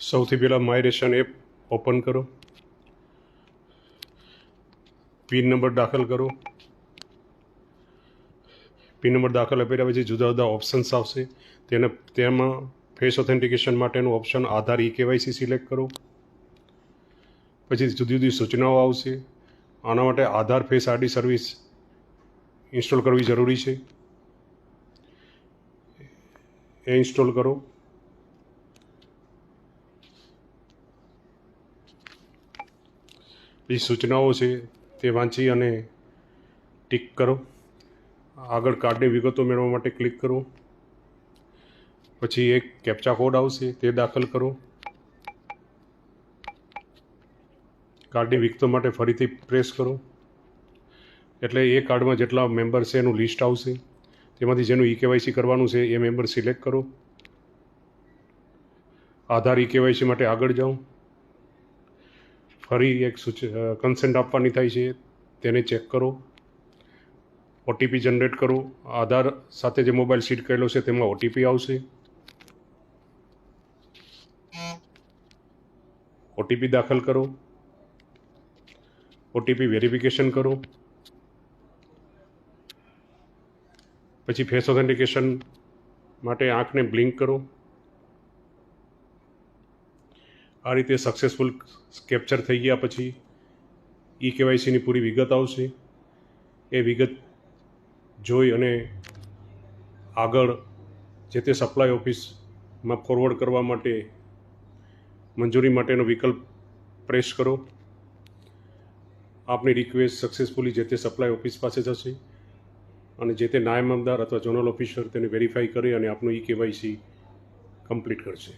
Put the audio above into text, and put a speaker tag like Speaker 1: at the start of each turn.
Speaker 1: સૌથી પહેલાં my ration app open કરો, પિન નંબર દાખલ કરો। પિન નંબર દાખલ કર્યા પછી જુદા જુદા ઓપ્શન્સ આવશે, તેમાં ફેસ ઓથેન્ટિકેશન માટેનું ઓપ્શન આધાર KYC સિલેક્ટ કરો। પછી જુદી જુદી સૂચનાઓ આવશે। આના માટે આધાર ફેસ ID સર્વિસ ઇન્સ્ટોલ કરવી જરૂરી છે, એ ઇન્સ્ટોલ કરો। પછી સૂચનાઓ છે તે વાંચી અને ટિક કરો। આગળ કાર્ડની વિગતો મેળવવા માટે ક્લિક કરો। પછી એક કેપ્ચા કોડ આવશે તે દાખલ કરો। કાર્ડની વિગતો માટે ફરીથી પ્રેસ કરો એટલે એ કાર્ડમાં જેટલા મેમ્બર છે એનું લિસ્ટ આવશે। તેમાંથી જેનું KYC કરવાનું છે એ મેમ્બર સિલેક્ટ કરો। આધાર KYC માટે આગળ જાઓ, ફરી એક કન્સેન્ટ આપવાની થાય છે તેને ચેક કરો। OTP જનરેટ કરો। આધાર સાથે જે મોબાઈલ સીડ કરેલો છે તેમાં OTP આવશે, OTP દાખલ કરો। OTP વેરિફિકેશન કરો। પછી ફેસ ઓથેન્ટિકેશન માટે આંખને બ્લિંક કરો। આ રીતે સક્સેસફુલ કેપ્ચર થઈ ગયા પછી KYCની પૂરી વિગત આવશે। એ વિગત જોઈ અને આગળ જે તે સપ્લાય ઓફિસમાં ફોરવર્ડ કરવા માટે મંજૂરી માટેનો વિકલ્પ પ્રેસ કરો। આપની રિક્વેસ્ટ સક્સેસફુલી જે તે સપ્લાય ઓફિસ પાસે જશે અને જે તે નાયબ મામલતદાર અથવા ઝોનલ ઓફિસર તેને વેરીફાઈ કરી અને આપનું KYC કમ્પ્લીટ કરશે।